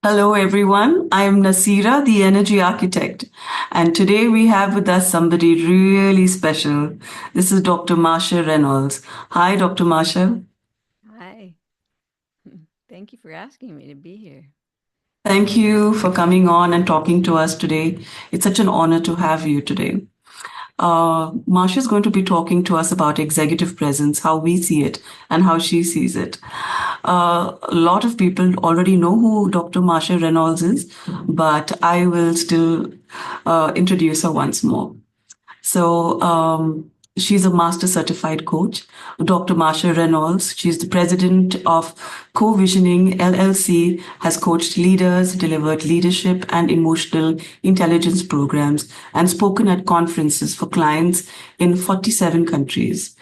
Hello, everyone. I am Nasira, the energy architect. And today we have with us somebody really special. This is Dr. Marcia Reynolds. Hi, Dr. Marcia. Hi. Thank you for asking me to be here. Thank you for coming on and talking to us today. It's such an honor to have you today. Marcia is going to be talking to us about executive presence, how we see it, and how she sees it. A lot of people already know who Dr. Marcia Reynolds is, but I will still introduce her once more. So she's a master certified coach, Dr. Marcia Reynolds. She's the president of Co-Visioning LLC, has coached leaders, delivered leadership and emotional intelligence programs, and spoken at conferences for clients in 47 countries.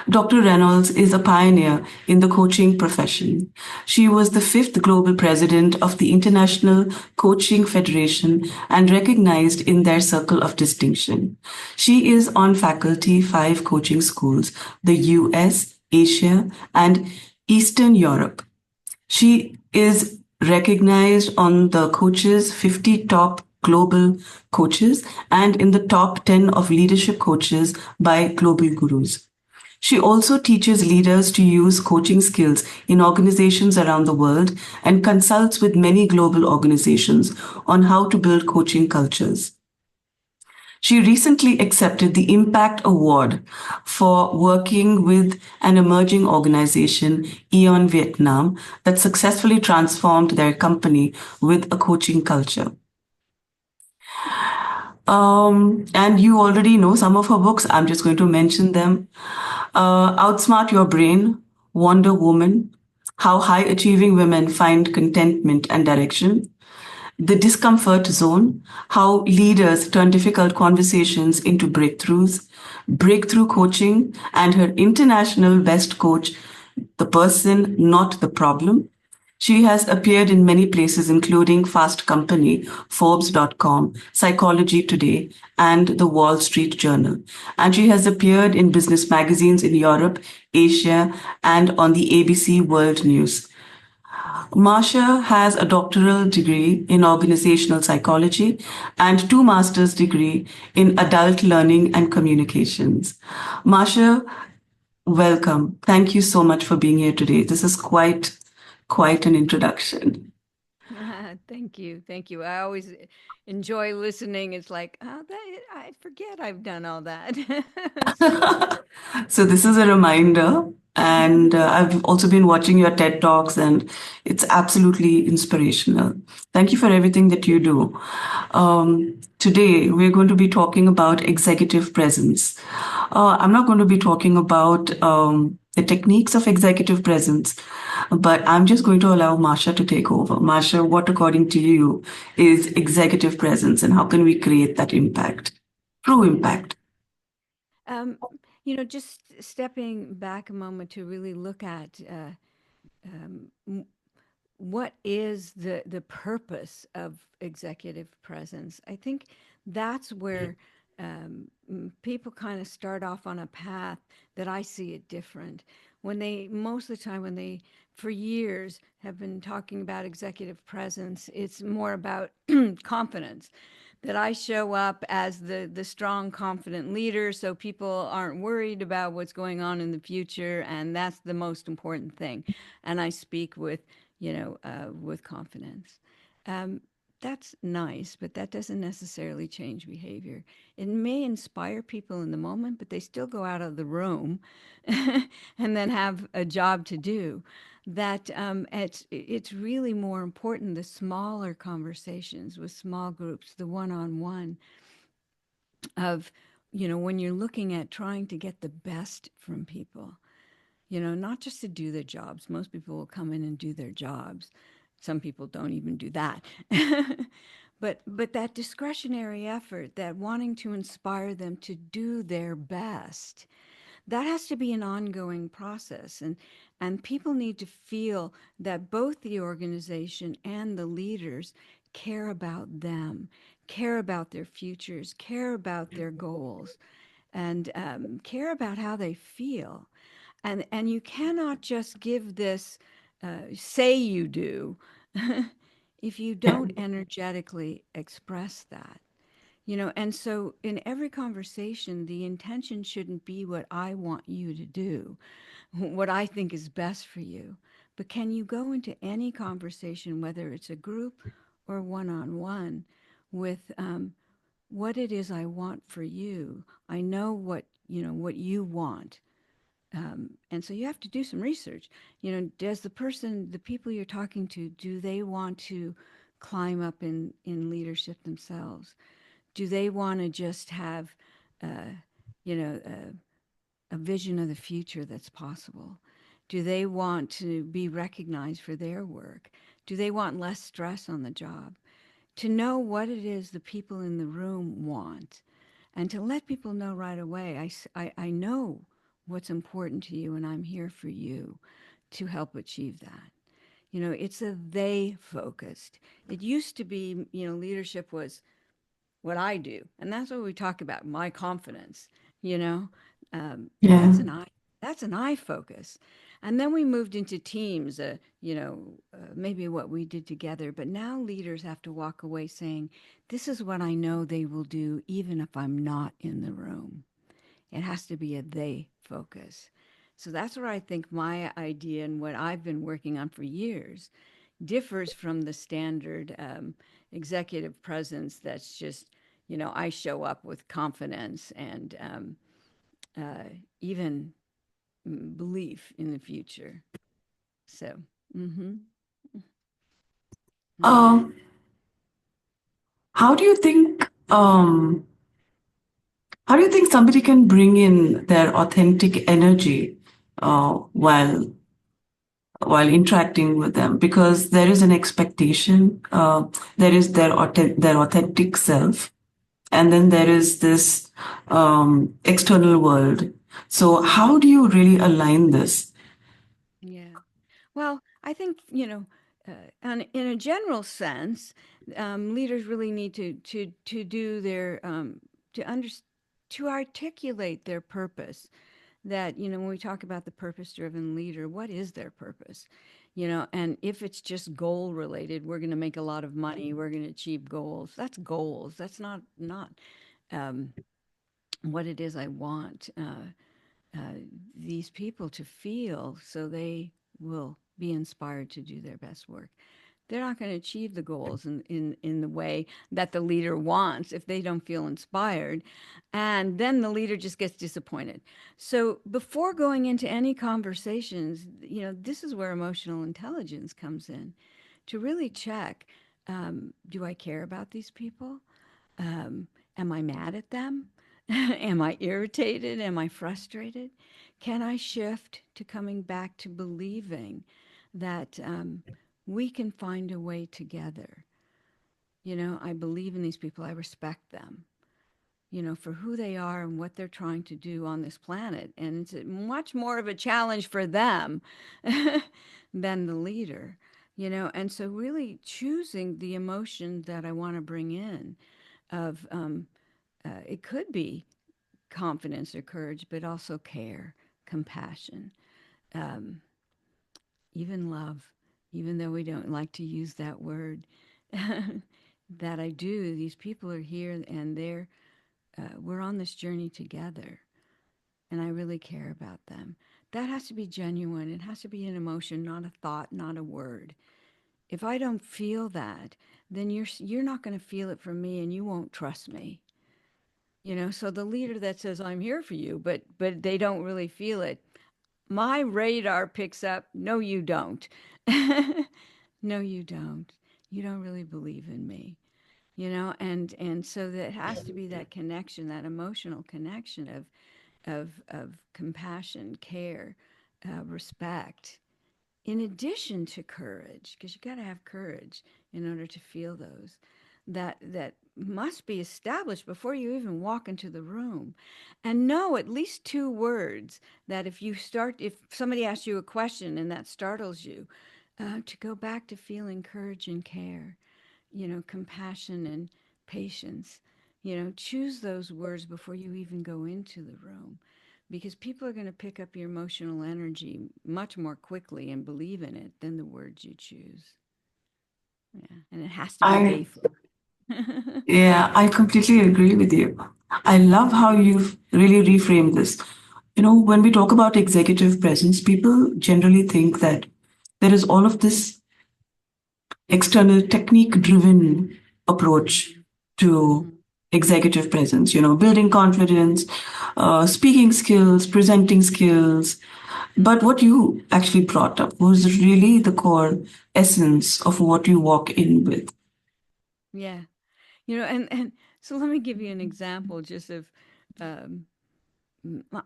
Dr. Reynolds is a pioneer in the coaching profession. She was the fifth global president of the International Coaching Federation and recognized in their circle of distinction. She is on faculty 5 coaching schools, the US, Asia, and Eastern Europe. She is recognized on the Coaches 50 Top Global Coaches and in the top 10 of leadership coaches by Global Gurus. She also teaches leaders to use coaching skills in organizations around the world and consults with many global organizations on how to build coaching cultures. She recently accepted the Impact Award for working with an emerging organization, Eon Vietnam, that successfully transformed their company with a coaching culture. And you already know some of her books. I'm just going to mention them. Outsmart Your Brain, Wonder Woman, How High Achieving Women Find Contentment and Direction, The Discomfort Zone, How Leaders Turn Difficult Conversations into Breakthroughs, Breakthrough Coaching, and her international best coach, The Person, Not the Problem. She has appeared in many places, including Fast Company, Forbes.com, Psychology Today, and the Wall Street Journal. And she has appeared in business magazines in Europe, Asia, and on the ABC World News. Marcia has a doctoral degree in organizational psychology and 2 master's degree in adult learning and communications. Marcia, welcome. Thank you so much for being here today. This is quite an introduction. Thank you. Thank you. I always enjoy listening. It's like, oh, I forget I've done all that. So this is a reminder, and I've also been watching your TED Talks, and it's absolutely inspirational. Thank you for everything that you do. Today, we're going to be talking about executive presence. I'm not going to be talking about the techniques of executive presence, but I'm just going to allow Marcia to take over. Marcia, what according to you is executive presence, and how can we create that impact, true impact? um, just stepping back a moment to really look at what is the purpose of executive presence. I think that's where people kind of start off on a path that I see it different. When they, most of the time, when they, for years, have been talking about executive presence, it's more about confidence. That I show up as the strong, confident leader, so people aren't worried about what's going on in the future, and that's the most important thing. And I speak with, with confidence. Um, that's nice, but that doesn't necessarily change behavior. It may inspire people in the moment, but they still go out of the room and then have a job to do. That it's really more important the smaller conversations with small groups, the one-on-one of when you're looking at trying to get the best from people. not just to do their jobs. Most people will come in and do their jobs. Some people don't even do that. But that discretionary effort, that wanting to inspire them to do their best, that has to be an ongoing process. And people need to feel that both the organization and the leaders care about them, care about their futures, care about their goals, and care about how they feel. And you cannot just give this, say you do, if you Yeah. don't energetically express that. And so in every conversation, the intention shouldn't be what I want you to do, what I think is best for you. But can you go into any conversation, whether it's a group or one on one, with what it is I want for you? I know what you want. And so you have to do some research. Does the people you're talking to, do they want to climb up in leadership themselves? Do they want to just have, uh, you know, a vision of the future that's possible? Do they want to be recognized for their work? Do they want less stress on the job? To know what it is the people in the room want, and to let people know right away, I know what's important to you, and I'm here for you to help achieve that. It's a they focused. It used to be, leadership was what I do. And that's what we talk about, my confidence, you know. Um, Yeah. that's an I that's an I focus. And then we moved into teams, maybe what we did together. But now leaders have to walk away saying, this is what I know they will do, even if I'm not in the room. It has to be a they focus. So that's where I think my idea and what I've been working on for years differs from the standard executive presence that's just, I show up with confidence and uh, even belief in the future. So, mm-hmm, mm-hmm. Um, how do you think how do you think somebody can bring in their authentic energy while interacting with them? Because there is an expectation, there is their authentic self, and then there is this external world. So how do you really align this? Yeah. Well, I think, and in a general sense, leaders really need to do their to under, to articulate their purpose. That when we talk about the purpose-driven leader, what is their purpose? And if it's just goal related, we're going to make a lot of money, we're going to achieve goals. That's goals. That's not um, what it is I want. These people to feel so they will be inspired to do their best work. They're not going to achieve the goals in the way that the leader wants if they don't feel inspired. And then the leader just gets disappointed. So before going into any conversations, this is where emotional intelligence comes in to really check, do I care about these people? Am I mad at them? Am I irritated? Am I frustrated? Can I shift to coming back to believing that we can find a way together? I believe in these people. I respect them, for who they are and what they're trying to do on this planet. And it's much more of a challenge for them than the leader, And so, really choosing the emotion that I want to bring in of it could be confidence or courage, but also care, compassion, um, even love, even though we don't like to use that word. That I do. These people are here, and we're on this journey together, and I really care about them. That has to be genuine. It has to be an emotion, not a thought, not a word. If I don't feel that, then you're not going to feel it from me, and you won't trust me. So the leader that says I'm here for you, but they don't really feel it, my radar picks up, no you don't. No you don't. You don't really believe in me. And so that has to be that connection, that emotional connection of compassion, care, respect, in addition to courage, because you got to have courage in order to feel those, that must be established before you even walk into the room. And know at least two words that if somebody asks you a question and that startles you, to go back to feeling courage and care, compassion and patience. Choose those words before you even go into the room, because people are going to pick up your emotional energy much more quickly and believe in it than the words you choose. Yeah. And it has to be I playful. Yeah, I completely agree with you. I love how you've really reframed this. When we talk about executive presence, people generally think that there is all of this external technique driven approach to Mhm. executive presence, building confidence, speaking skills, presenting skills. But what you actually brought up was really the core essence of what you walk in with. Yeah. And so let me give you an example just of um,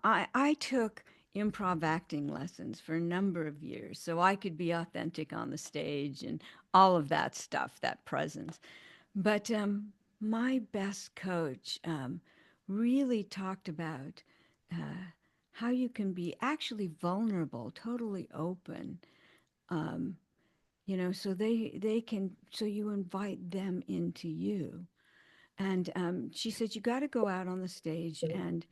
I took improv acting lessons for a number of years so I could be authentic on the stage and all of that stuff, that presence. But my best coach really talked about uh, how you can be actually vulnerable, totally open. Um, so you invite them into you. And she said, you got to go out on the stage and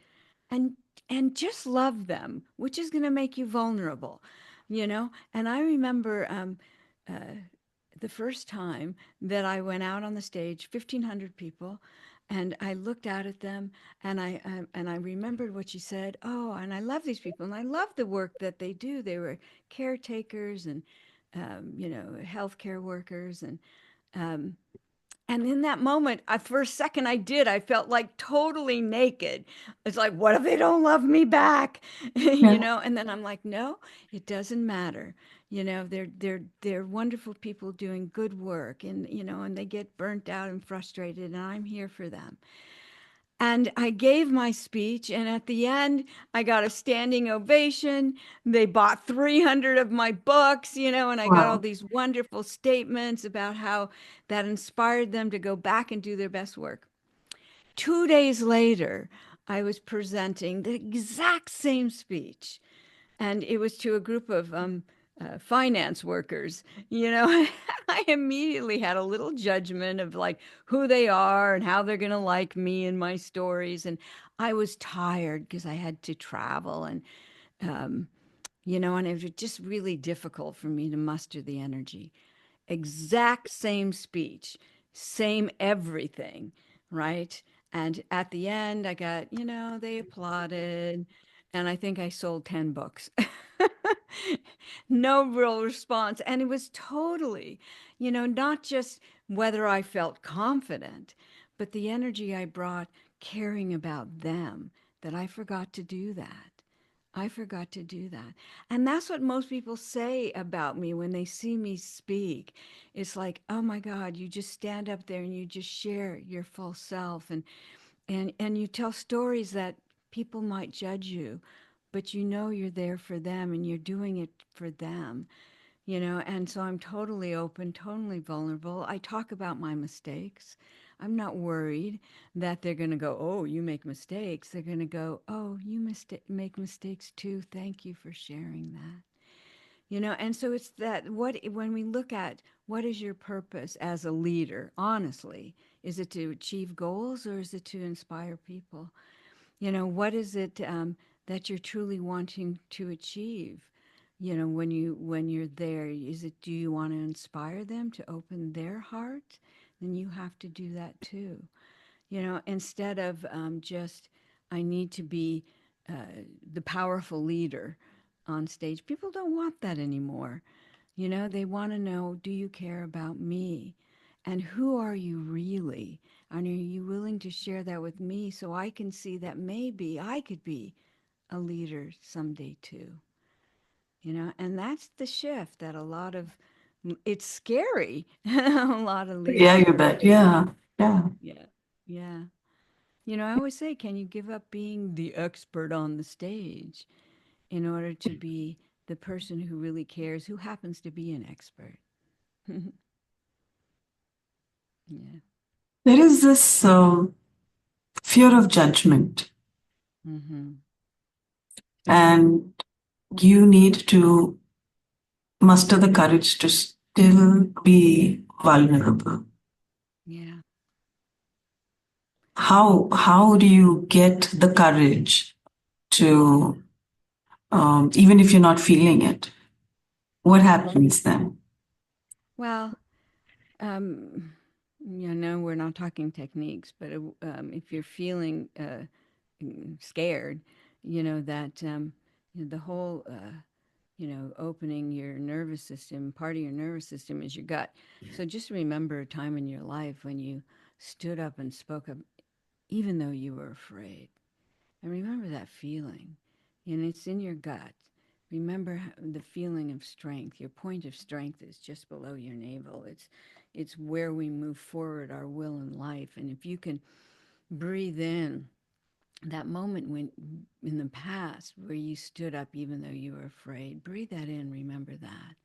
and just love them, which is going to make you vulnerable. And I remember uh, the first time that I went out on the stage, 1,500 people, and I looked out at them, and I remembered what she said. Oh, and I love these people, and I love the work that they do. They were caretakers and healthcare workers, um, and in that moment, for a second, I felt like totally naked. It's like, what if they don't love me back? Yeah. And then I'm like, no, it doesn't matter. They're wonderful people doing good work, and they get burnt out and frustrated, and I'm here for them. And I gave my speech, and at the end, I got a standing ovation. They bought 300 of my books, and I got all Wow. these wonderful statements about how that inspired them to go back and do their best work. 2 days later, I was presenting the exact same speech, and it was to a group of finance workers. I immediately had a little judgment of like who they are and how they're going to like me and my stories. And I was tired because I had to travel um, and it was just really difficult for me to muster the energy. Exact same speech, same everything, right? And at the end, I got, they applauded, and I think I sold 10 books. No real response. And it was totally, not just whether I felt confident, but the energy I brought caring about them, that I forgot to do that. I forgot to do that. And that's what most people say about me when they see me speak. It's like, oh my God, you just stand up there and you just share your full self and you tell stories that people might judge you, but you're there for them and you're doing it for them. And so I'm totally open, totally vulnerable. I talk about my mistakes. I'm not worried that they're going to go, oh, you make mistakes. They're going to go, oh, you make mistakes too. Thank you for sharing that. And so it's that when we look at what is your purpose as a leader, honestly, is it to achieve goals or is it to inspire people? What is it that you're truly wanting to achieve? When you're there, is it, do you want to inspire them to open their heart? Then you have to do that too. Instead of just, I need to be uh, the powerful leader on stage. People don't want that anymore. They want to know, do you care about me? And who are you really? And are you willing to share that with me so I can see that maybe I could be a leader someday too? And that's the shift that it's scary. A lot of Yeah, leaders you are bet. facing. Yeah. Yeah. Yeah. Yeah. I always say, can you give up being the expert on the stage in order to be the person who really cares, who happens to be an expert. Yeah. There is this fear of judgment, Mm-hmm. and you need to muster the courage to still be vulnerable. Yeah. How do you get the courage to, even if you're not feeling it, what happens then? Well, we're not talking techniques, but if you're feeling scared, that the whole, opening your nervous system, part of your nervous system is your gut. So just remember a time in your life when you stood up and spoke up, even though you were afraid. And remember that feeling. And it's in your gut. Remember the feeling of strength. Your point of strength is just below your navel. It's where we move forward our will in life. And if you can breathe in that moment when in the past where you stood up even though you were afraid, breathe that in, remember that.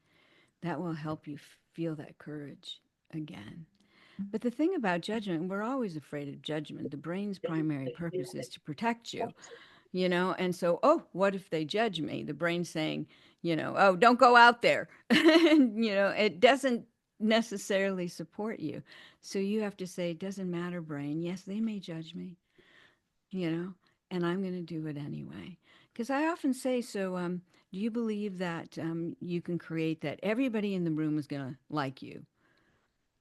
That will help you feel that courage again. But the thing about judgment, we're always afraid of judgment. The brain's primary purpose is to protect you, and so, oh, what if they judge me? The brain's saying, oh, don't go out there. And, it doesn't necessarily support you. So you have to say, it doesn't matter, brain. Yes, they may judge me, you know, and I'm going to do it anyway. Because I often say, so do you believe that you can create that everybody in the room is going to like you?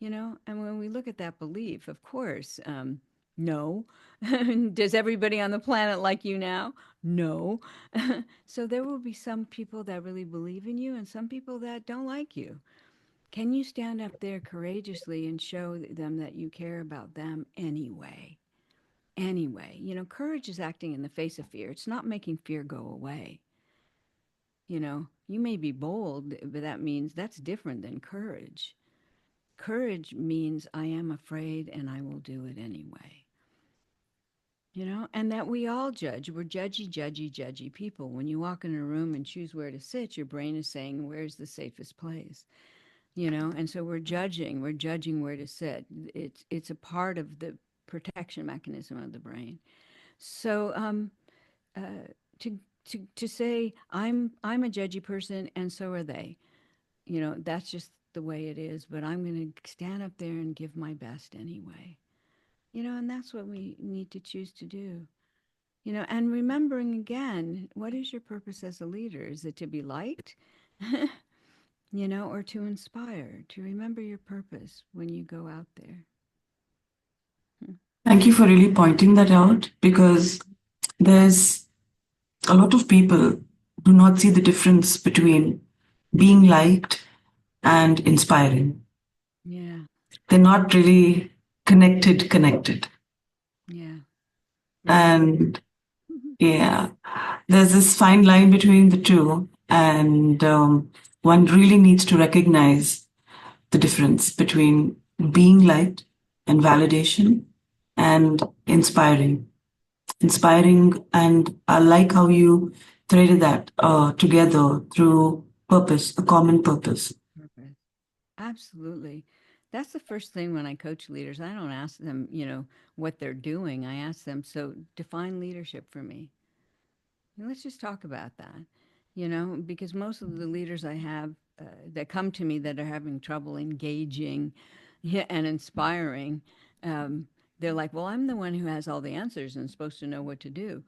And when we look at that belief, of course, no. Does everybody on the planet like you now? No. So there will be some people that really believe in you and some people that don't like you. Can you stand up there courageously and show them that you care about them anyway? Anyway, courage is acting in the face of fear. It's not making fear go away. You may be bold, but that means that's different than courage. Courage means I am afraid and I will do it anyway. And that we all judge. We're judgy, judgy, judgy people. When you walk in a room and choose where to sit, your brain is saying, where's the safest place? And so we're judging where to sit. It's a part of the protection mechanism of the brain. So to to say I'm a judgy person and so are they. That's just the way it is, but I'm going to stand up there and give my best anyway. And that's what we need to choose to do. And remembering again, what is your purpose as a leader? Is it to be liked? Or to inspire, to remember your purpose when you go out there. Hmm. Thank you for really pointing that out, because there's a lot of people do not see the difference between being liked and inspiring. Yeah, They're not really connected. yeah, very true. And yeah, there's this fine line between the two. And one really needs to recognize the difference between being liked and validation and inspiring. Inspiring, and I like how you threaded that together through purpose, a common purpose. Purpose. Absolutely. That's the first thing when I coach leaders. I don't ask them, what they're doing. I ask them, so define leadership for me. And let's just talk about that, because most of the leaders I have that come to me that are having trouble engaging, yeah, and inspiring, um, they're like, well, I'm the one who has all the answers and supposed to know what to do,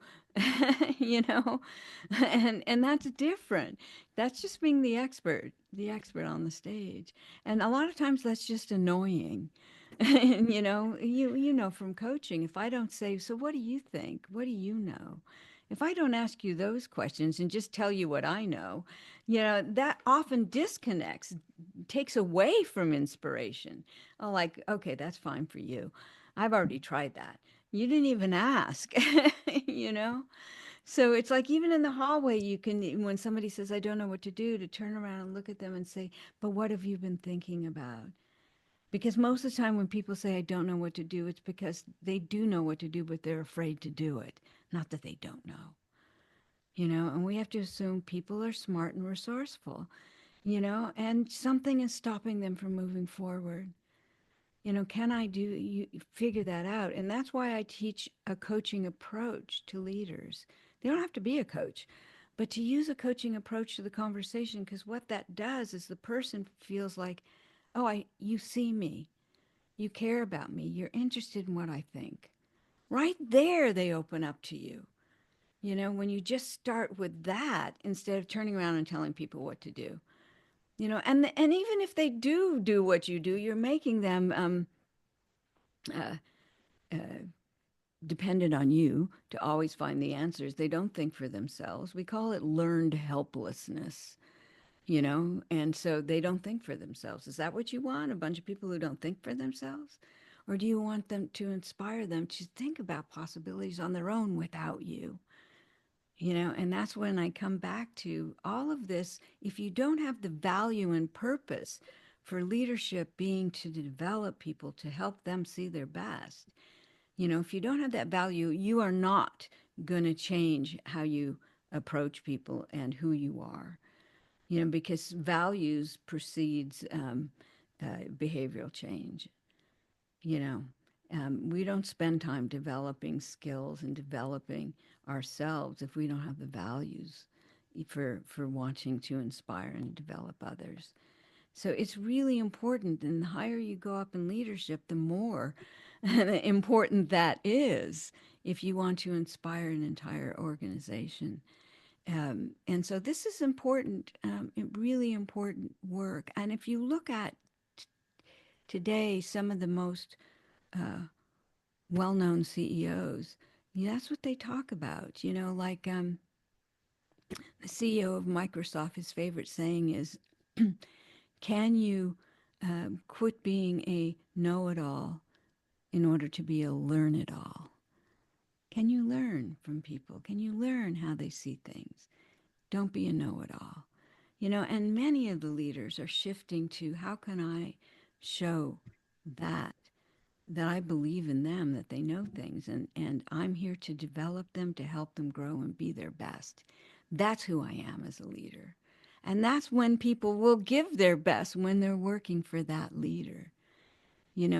you know, and that's different. That's just being the expert on the stage, and a lot of times that's just annoying. And you know from coaching, if I don't say, so what do you think? What do you know? If I don't ask you those questions and just tell you what I know, that often disconnects, takes away from inspiration. Oh, like, okay, that's fine for you. I've already tried that. You didn't even ask, you know? So it's like even in the hallway, you can, when somebody says, I don't know what to do, to turn around and look at them and say, but what have you been thinking about? Because most of the time when people say, I don't know what to do, it's because they do know what to do, but they're afraid to do it. Not that they don't know. and we have to assume people are smart and resourceful, and something is stopping them from moving forward. Can I do you figure that out? And that's why I teach a coaching approach to leaders. They don't have to be a coach, but to use a coaching approach to the conversation, because what that does is the person feels like, oh, you see me, you care about me, you're interested in what I think. Right there, they open up to you. When you just start with that instead of turning around and telling people what to do. And even if they do what you do, you're making them uh, dependent on you to always find the answers. They don't think for themselves. We call it learned helplessness, and so they don't think for themselves. Is that what you want? A bunch of people who don't think for themselves? Or do you want them to inspire them to think about possibilities on their own without you? And that's when I come back to all of this. If you don't have the value and purpose for leadership being to develop people to help them see their best, if you don't have that value, you are not going to change how you approach people and who you are, because values precedes behavioral change. you know we don't spend time developing skills and developing ourselves if we don't have the values for wanting to inspire and develop others. So it's really important, and the higher you go up in leadership, the more important that is if you want to inspire an entire organization. And so this is important, really important work. And if you look at today, some of the most well-known CEOs, that's what they talk about. Like the CEO of Microsoft, his favorite saying is, "Can you quit being a know-it-all in order to be a learn-it-all? Can you learn from people? Can you learn how they see things? Don't be a know-it-all." And many of the leaders are shifting to how can I show that that I believe in them, that they know things, and I'm here to develop them, to help them grow and be their best. That's who I am as a leader. And that's when people will give their best when they're working for that leader.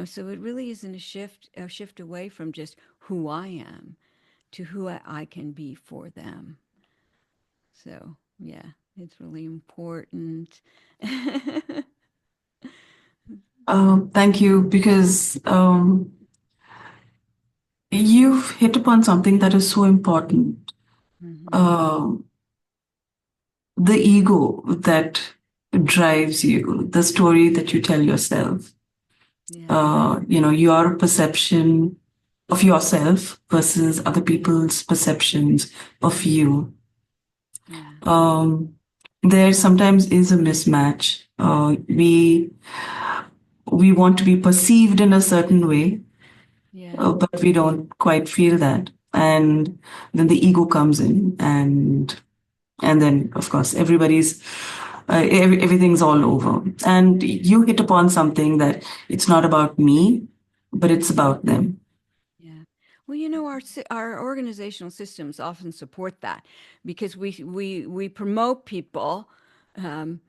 So it really isn't a shift away from just who I am to who I can be for them. So, yeah, it's really important. Thank you, because you've hit upon something that is so important. Hmm. Uh, the ego that drives you, the story that you tell yourself. Yeah, Your perception of yourself versus other people's perceptions of you. yeah, Um, there sometimes is a mismatch. We want to be perceived in a certain way, yeah, but we don't quite feel that, and then the ego comes in, and then of course everything's all over. And you hit upon something that it's not about me, but it's about them. yeah. Well, our organizational systems often support that because we promote people um,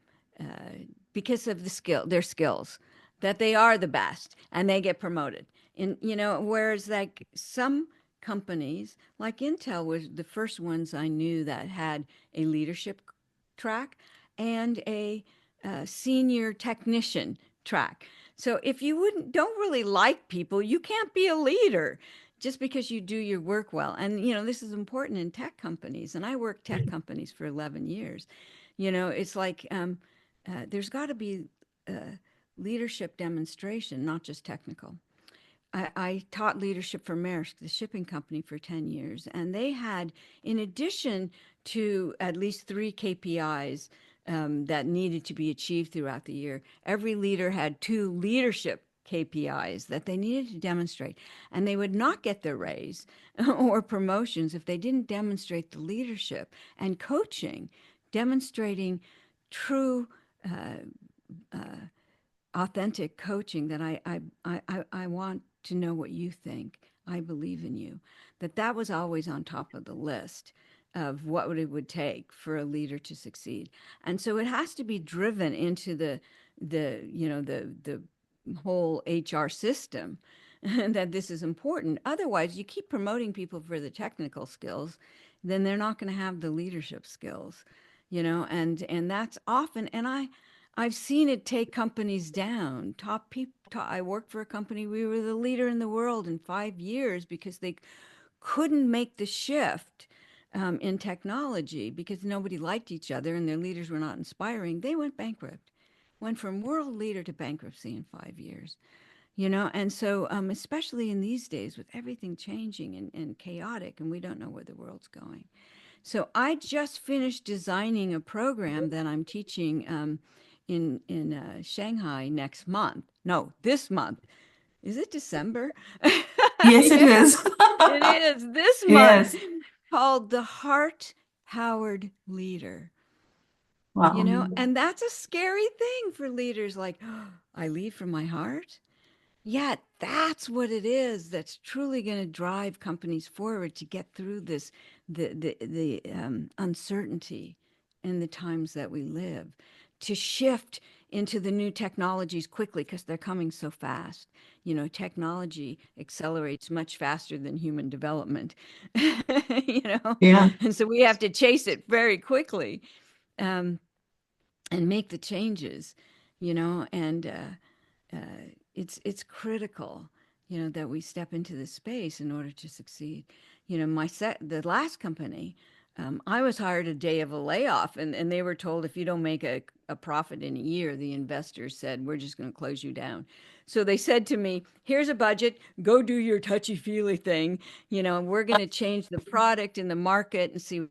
because of their skills, that they are the best and they get promoted. And whereas like some companies, like Intel was the first ones I knew that had a leadership track and a senior technician track. So if you wouldn't don't really like people, you can't be a leader just because you do your work well. And this is important in tech companies. And I worked tech companies for 11 years. It's like there's got to be leadership demonstration, not just technical. I taught leadership for Maersk, the shipping company, for 10 years. And they had, in addition to at least three KPIs that needed to be achieved throughout the year, every leader had two leadership KPIs that they needed to demonstrate. And they would not get their raise or promotions if they didn't demonstrate the leadership and coaching, demonstrating true authentic coaching that I want to know what you think. I believe in you. That was always on top of the list. of what it would take for a leader to succeed. And so it has to be driven into the whole HR system that this is important. Otherwise, you keep promoting people for the technical skills, then they're not going to have the leadership skills, and that's often, and I've seen it take companies down. Top people. I worked for a company. We were the leader in the world in 5 years because they couldn't make the shift in technology because nobody liked each other and their leaders were not inspiring. They went bankrupt, went from world leader to bankruptcy in 5 years. And so especially in these days with everything changing and chaotic, and we don't know where the world's going. So I just finished designing a program that I'm teaching in Shanghai next month. No, this month. Is it December? Yes, it Yeah, is. it is this month, Yes. called the Heart Powered Leader. Wow. And that's a scary thing for leaders, like, oh, I lead from my heart. Yet that's what it is that's truly going to drive companies forward to get through this, the uncertainty in the times that we live, to shift into the new technologies quickly because they're coming so fast. Technology accelerates much faster than human development, Yeah. and so we have to chase it very quickly, um, and make the changes, and it's critical, that we step into this space in order to succeed. The last company, I was hired a day of a layoff, and they were told if you don't make a profit in a year, the investors said we're just going to close you down. So they said to me, "Here's a budget. Go do your touchy feely thing. And we're going to change the product in the market and see."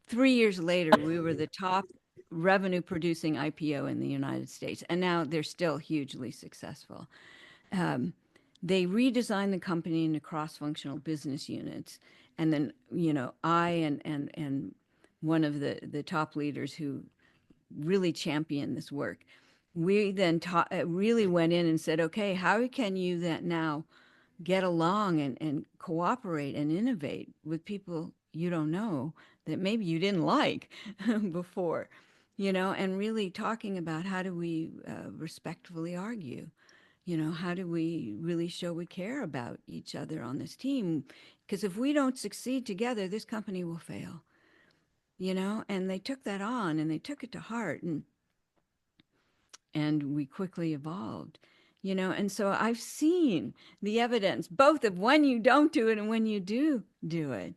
3 years later, we were the top revenue producing IPO in the United States, and now they're still hugely successful. Um, they redesigned the company into cross-functional business units, and then I and one of the top leaders who really championed this work, we then really went in and said, okay, how can you that now get along and cooperate and innovate with people you don't know that maybe you didn't like before, and really talking about how do we respectfully argue, how do we really show we care about each other on this team? Because if we don't succeed together, this company will fail, and they took that on and they took it to heart, and we quickly evolved, and so I've seen the evidence both of when you don't do it and when you do it,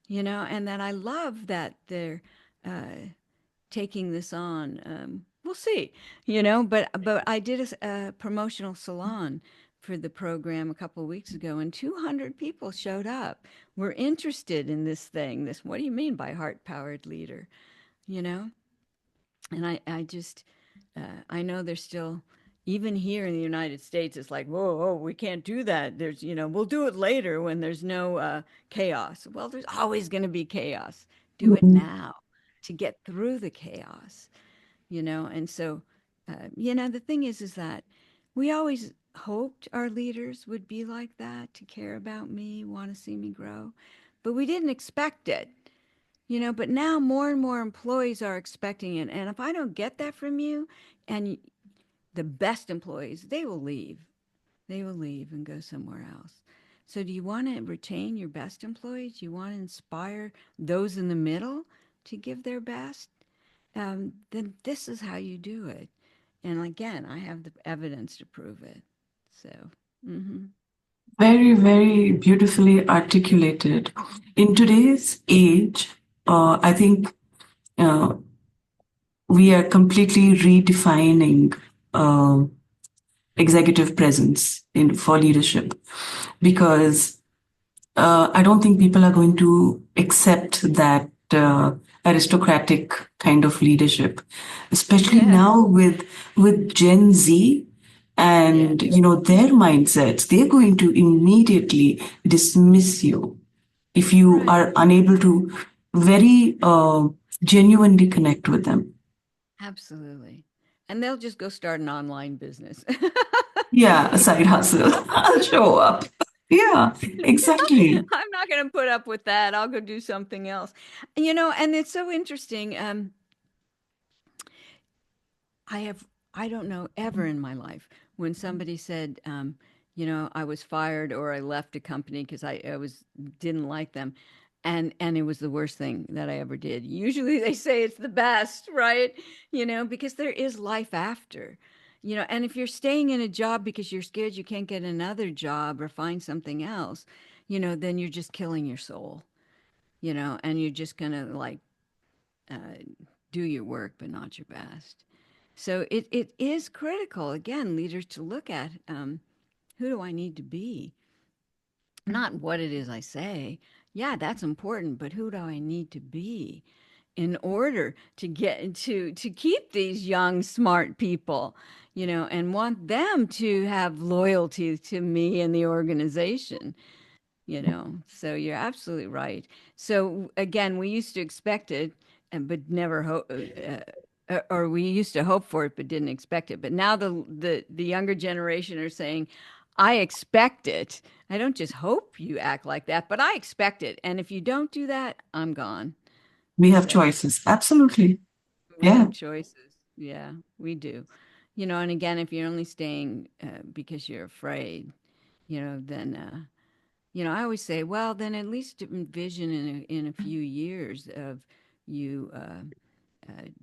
and that I love that they're taking this on. We'll see, but I did a promotional salon for the program a couple of weeks ago, and 200 people showed up. We're interested in this thing. This, what do you mean by heart powered leader? You know, and I just, I know there's still, even here in the United States, it's like, whoa, whoa, we can't do that. There's, we'll do it later when there's no chaos. Well, there's always going to be chaos. Do it Mhm. now to get through the chaos, And so, the thing is that we always hoped our leaders would be like that, to care about me, want to see me grow, but we didn't expect it. But now more and more employees are expecting it. And if I don't get that from you, and the best employees, they will leave. They will leave and go somewhere else. So do you want to retain your best employees? You want to inspire those in the middle to give their best? Then this is how you do it. And again, I have the evidence to prove it. So, mm-hmm. Very, very beautifully articulated. In today's age, I think uh, we are completely redefining uh, executive presence in for leadership because I don't think people are going to accept that aristocratic kind of leadership, especially Yeah. now with Gen Z Yeah. and their mindsets. They're going to immediately dismiss you if you Right. are unable to very genuinely connect with them. Absolutely. And they'll just go start an online business. Yeah, a side hustle. I'll show up. Yeah, Yeah, exactly. I'm not going to put up with that. I'll go do something else. And it's so interesting. I have, I don't know ever in my life when somebody said, I was fired or I left a company because I didn't like them. And it was the worst thing that I ever did. Usually they say it's the best, right? Because there is life after. And if you're staying in a job because you're scared you can't get another job or find something else, then you're just killing your soul, and you're just going to like uh, do your work, but not your best. So it is critical, again, leaders to look at who do I need to be? Not what it is I say. Yeah, that's important, but who do I need to be in order to get to keep these young, smart people, and want them to have loyalty to me and the organization? So you're absolutely right. So again, we used to expect it, and but never hope, or we used to hope for it but didn't expect it. But now the younger generation are saying, I expect it. I don't just hope you act like that, but I expect it, and if you don't do that, I'm gone. We have So choices. Absolutely. we Yeah. have choices. Yeah, we do. And again, if you're only staying because you're afraid, then I always say, well, then at least envision in a few years of you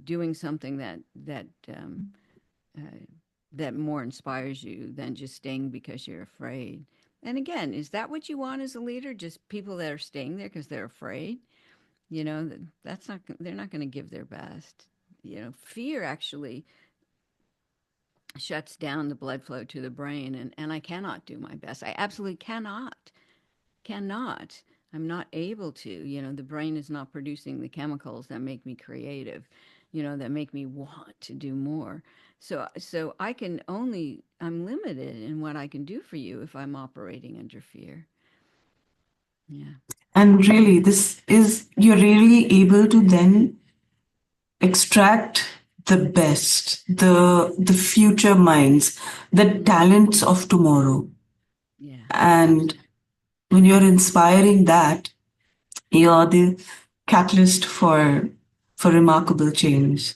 doing something uh, that more inspires you than just staying because you're afraid. And again, is that what you want as a leader? Just people that are staying there because they're afraid? That's not. They're not going to give their best. Fear actually shuts down the blood flow to the brain, and I cannot do my best. I absolutely cannot. I'm not able to. The brain is not producing the chemicals that make me creative, that make me want to do more. So I'm limited in what I can do for you if I'm operating under fear. Yeah. And really, this is, you're really able to then extract the best, the future minds, the Mm. talents of tomorrow. Yeah. And Absolutely. when you're inspiring that, you're the catalyst for remarkable change.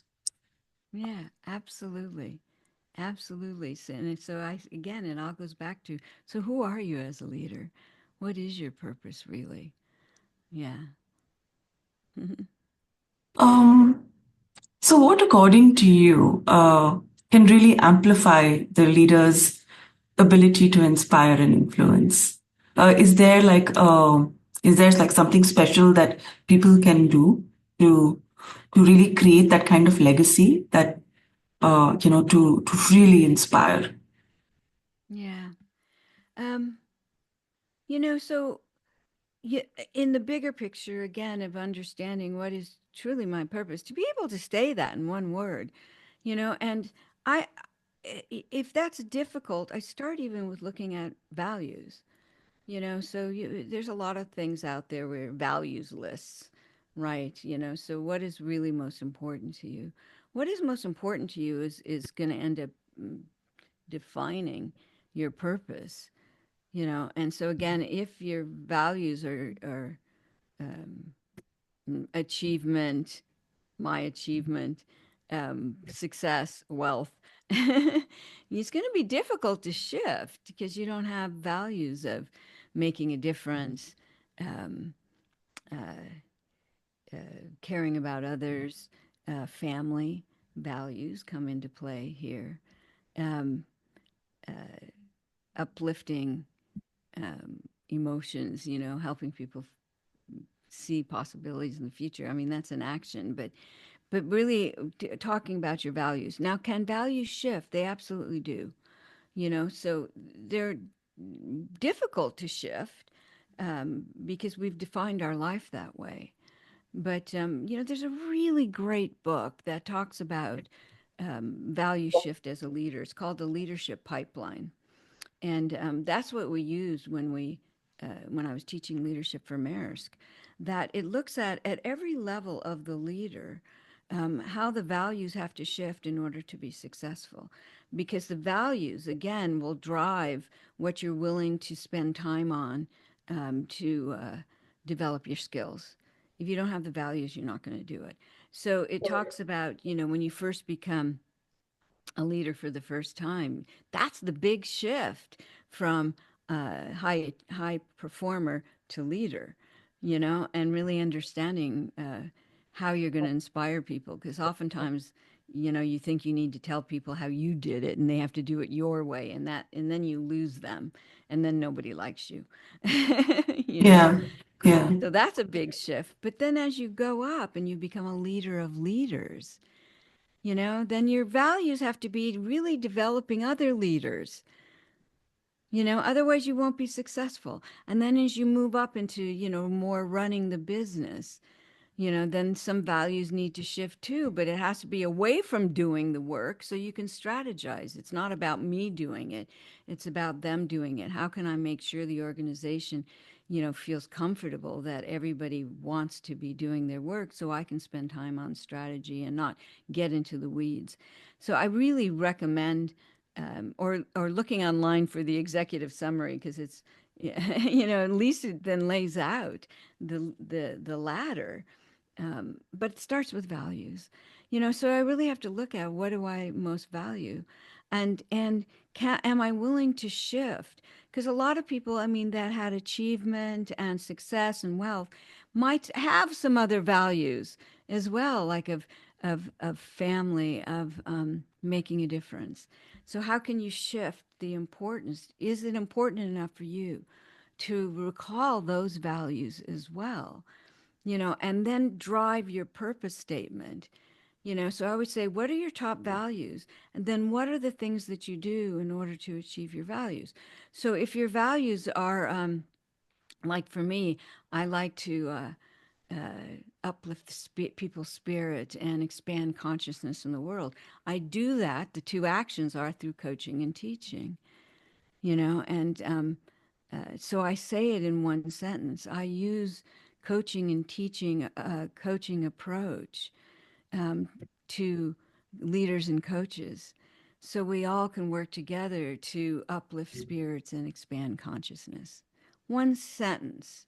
Yeah. Absolutely. Absolutely. And so again, it all goes back to, so who are you as a leader? What is your purpose really? Yeah. Um, so, what, according to you, can really amplify the leader's ability to inspire and influence? Is there like something special that people can do to to really create that kind of legacy that to really inspire? Yeah. Um, so yeah, in the bigger picture, again, of understanding what is truly my purpose, to be able to say that in one word, and I, if that's difficult, I start even with looking at values. So there's a lot of things out there where values lists, right? So what is really most important to you? What is most important to you is going to end up mm, defining your purpose. And so again, if your values are um, achievement, my achievement, success, wealth, it's going to be difficult to shift because you don't have values of making a difference, um, uh, caring about others, family values come into play here, um, uh, uplifting emotions, helping people see possibilities in the future. I mean, that's an action, but really talking about your values. Now, can values shift? They absolutely do. So they're difficult to shift because we've defined our life that way. But there's a really great book that talks about value shift as a leader. It's called The Leadership Pipeline, and that's what we used when I was teaching leadership for Maersk. That it looks at every level of the leader, how the values have to shift in order to be successful, because the values again will drive what you're willing to spend time on to develop your skills. If you don't have the values, you're not going to do it. So it talks about, when you first become a leader for the first time, that's the big shift from high performer to leader, and really understanding how you're going to inspire people. Because oftentimes, you think you need to tell people how you did it, and they have to do it your way, and then you lose them, and then nobody likes you, you know. Yeah. Yeah. So that's a big shift. But then as you go up and you become a leader of leaders, then your values have to be really developing other leaders. Otherwise you won't be successful. And then as you move up into, more running the business, then some values need to shift too, but it has to be away from doing the work so you can strategize. It's not about me doing it, it's about them doing it. How can I make sure the organization, feels comfortable that everybody wants to be doing their work so I can spend time on strategy and not get into the weeds. So I really recommend or looking online for the executive summary because it's at least it then lays out the ladder, but it starts with values. So I really have to look at what do I most value, and am I willing to shift? Because a lot of people, I mean, that had achievement and success and wealth might have some other values as well, like of family, of making a difference. So how can you shift the importance? Is it important enough for you to recall those values as well? And then drive your purpose statement. So I would say, what are your top values? And then what are the things that you do in order to achieve your values? So if your values are, like for me, I like to uplift people's spirit and expand consciousness in the world. I do that. The two actions are through coaching and teaching, and so I say it in one sentence. I use coaching and teaching a coaching approach um, to leaders and coaches so we all can work together to uplift spirits and expand consciousness. One sentence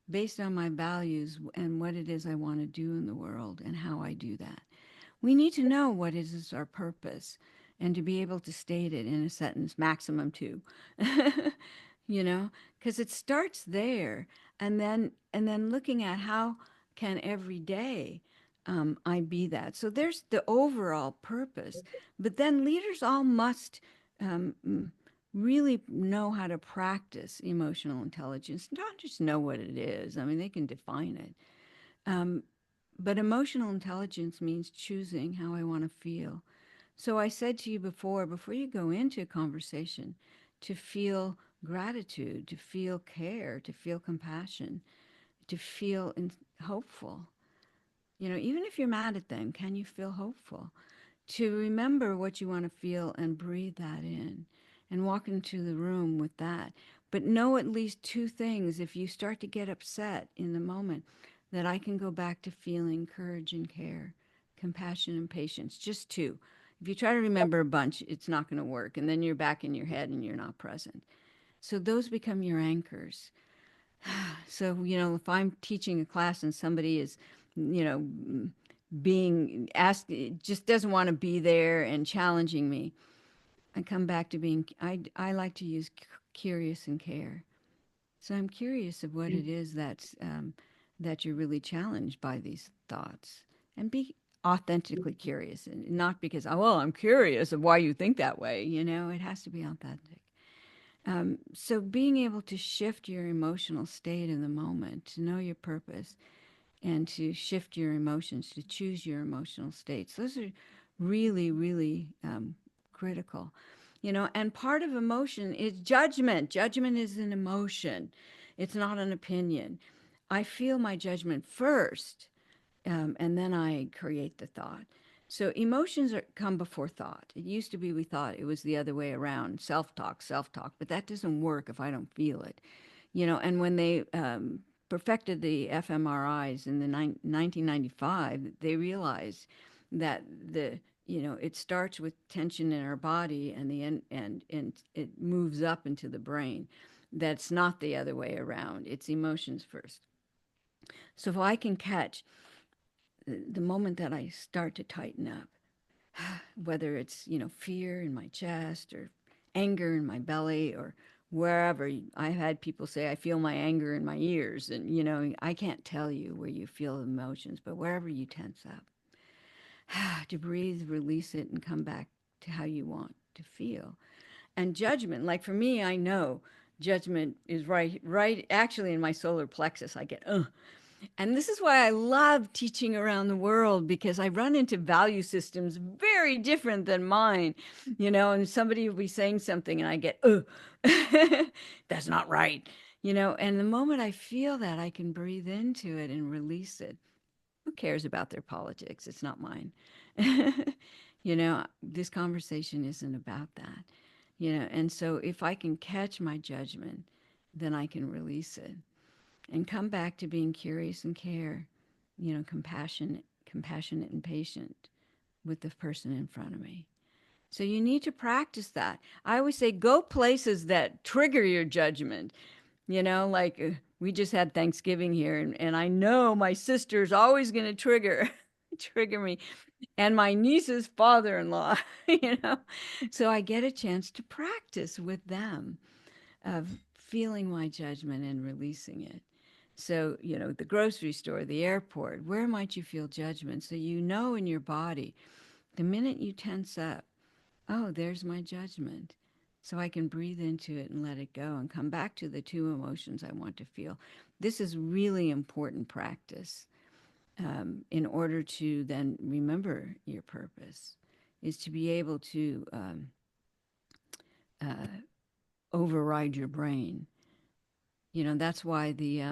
based on my values and what it is I want to do in the world and how I do that. We need to know what is our purpose and to be able to state it in a sentence, maximum two. Because it starts there, and then looking at how can every day I be that. So there's the overall purpose, but then leaders all must um, really know how to practice emotional intelligence, not just know what it is. I mean, they can define it. Um, but emotional intelligence means choosing how I want to feel. So I said to you before you go into a conversation, to feel gratitude, to feel care, to feel compassion, to feel hopeful. Even if you're mad at them, can you feel hopeful? To remember what you want to feel and breathe that in and walk into the room with that. But know at least two things if you start to get upset in the moment, that I can go back to feeling courage and care, compassion and patience. Just two. If you try to remember a bunch, it's not going to work. And then you're back in your head and you're not present. So those become your anchors. So, if I'm teaching a class and somebody is, being asked, just doesn't want to be there and challenging me, I come back to being, I like to use curious and care. So I'm curious of what it is that you're really challenged by these thoughts, and be authentically curious, and not because, oh, well, I'm curious of why you think that way. It has to be authentic. So being able to shift your emotional state in the moment, to know your purpose, and to shift your emotions, to choose your emotional states. Those are really, really critical. And part of emotion is judgment. Judgment is an emotion, it's not an opinion. I feel my judgment first, and then I create the thought. So emotions come before thought. It used to be we thought it was the other way around, self talk, but that doesn't work if I don't feel it. And when they perfected the fMRIs in the 1995, they realized that it starts with tension in our body, and and it moves up into the brain. That's not the other way around. It's emotions first. So if I can catch the moment that I start to tighten up, whether it's, fear in my chest or anger in my belly or wherever. I've had people say, I feel my anger in my ears. And, I can't tell you where you feel emotions, but wherever you tense up, to breathe, release it, and come back to how you want to feel. And judgment, like for me, I know judgment is right actually in my solar plexus. I get, ugh. And this is why I love teaching around the world, because I run into value systems very different than mine, and somebody will be saying something and I get, that's not right, and the moment I feel that, I can breathe into it and release it. Who cares about their politics? It's not mine. This conversation isn't about that, and so if I can catch my judgment, then I can release it and come back to being curious and care, compassionate and patient with the person in front of me. So you need to practice that. I always say go places that trigger your judgment. Like we just had Thanksgiving here, and I know my sister's always going to trigger me, and my niece's father-in-law, you know. So I get a chance to practice with them of feeling my judgment and releasing it. So, the grocery store, the airport, where might you feel judgment? So, in your body, the minute you tense up, oh, there's my judgment. So I can breathe into it and let it go and come back to the two emotions I want to feel. This is really important practice, in order to then remember your purpose, is to be able to uh, override your brain. That's why the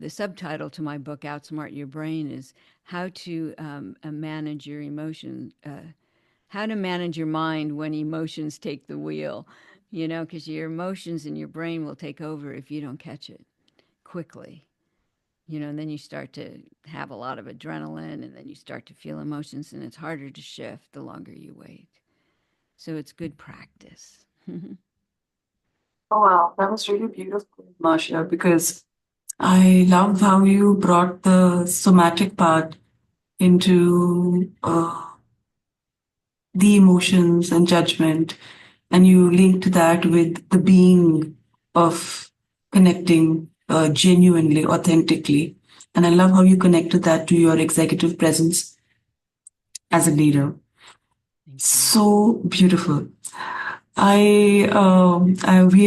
subtitle to my book, Outsmart Your Brain, is how to manage your emotions, how to manage your mind when emotions take the wheel, because your emotions and your brain will take over if you don't catch it quickly. And then you start to have a lot of adrenaline, and then you start to feel emotions, and it's harder to shift the longer you wait. So it's good practice. Oh, wow, that was really beautiful, Marcia, because I love how you brought the somatic part into the emotions and judgment, and you linked that with the being of connecting genuinely, authentically. And I love how you connected that to your executive presence as a leader. Thank you. So beautiful. We are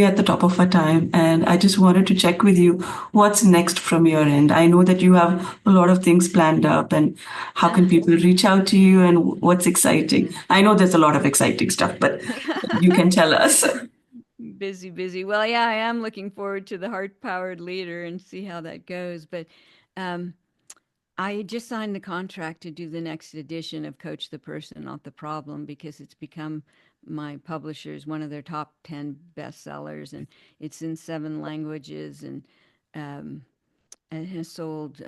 at the top of our time, and I just wanted to check with you what's next from your end. I know that you have a lot of things planned up, and how can people reach out to you, and what's exciting? I know there's a lot of exciting stuff, but you can tell us. Busy, busy. Well, yeah, I am looking forward to the heart powered leader and see how that goes. But um, I just signed the contract to do the next edition of Coach the Person, Not the Problem, because it's become my publisher's one of their top 10 bestsellers, and it's in 7 languages, um, and has sold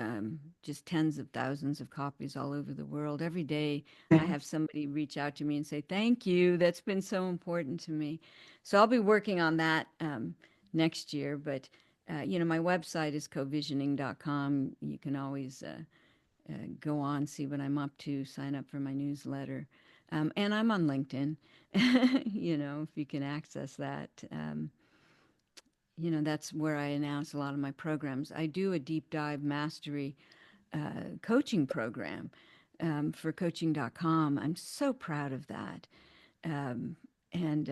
just tens of thousands of copies all over the world. Every day, I have somebody reach out to me and say, "Thank you. That's been so important to me." So I'll be working on that next year. But, my website is covisioning.com. You can always go on, see what I'm up to, sign up for my newsletter. And I'm on LinkedIn, if you can access that. That's where I announce a lot of my programs. I do a deep dive mastery coaching program for coaching.com. I'm so proud of that. Um, and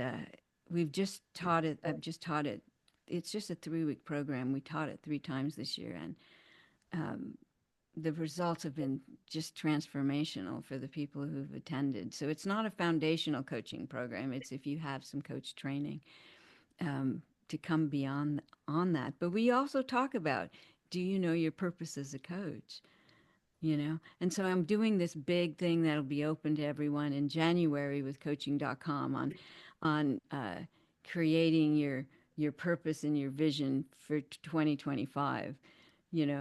we've just taught it, I've just taught it. It's just a 3-week program. We taught it 3 times this year. And the results have been just transformational for the people who've attended. So it's not a foundational coaching program. It's if you have some coach training to come beyond on that. But we also talk about, do you know your purpose as a coach? And so I'm doing this big thing that'll be open to everyone in January with coaching.com on creating your purpose and your vision for 2025.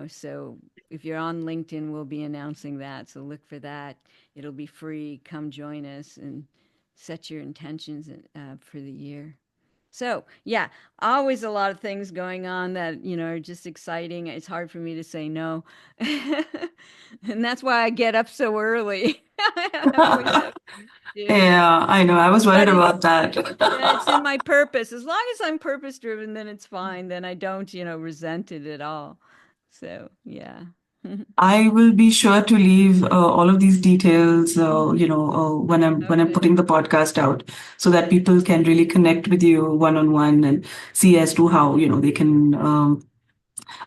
So if you're on LinkedIn, we'll be announcing that. So look for that. It'll be free. Come join us and set your intentions for the year. So, yeah, always a lot of things going on that, are just exciting. It's hard for me to say no. And that's why I get up so early. I always have to. Yeah, I know. I was worried But about that. yeah, it's in my purpose. As long as I'm purpose driven, then it's fine. Then I don't, resent it at all. So, yeah. I will be sure to leave all of these details, when I'm Okay. putting the podcast out, so that people can really connect with you one on one and see as to how they can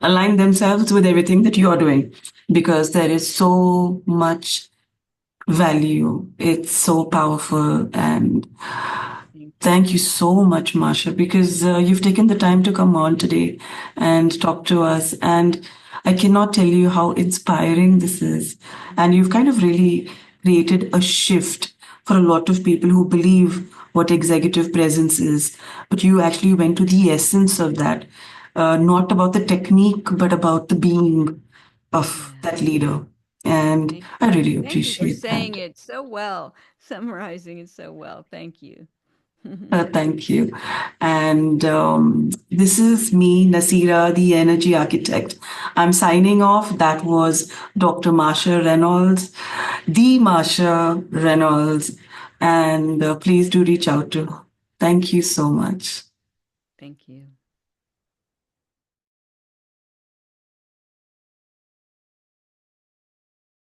align themselves with everything that you're doing, because there is so much value. It's so powerful, and Thank you. thank you so much, Marsha, because you've taken the time to come on today and talk to us. And I cannot tell you how inspiring this is. And you've kind of really created a shift for a lot of people who believe what executive presence is. But you actually went to the essence of that, not about the technique, but about the being of Yeah. that leader. And Thank I you. really Thank you for appreciate saying that. it so well, summarizing it so well. Thank you. Thank you. And this is me, Nasira, the energy architect. I'm signing off. That was Dr. Marcia Reynolds, the Marcia Reynolds. And please do reach out to her. Thank you so much. Thank you.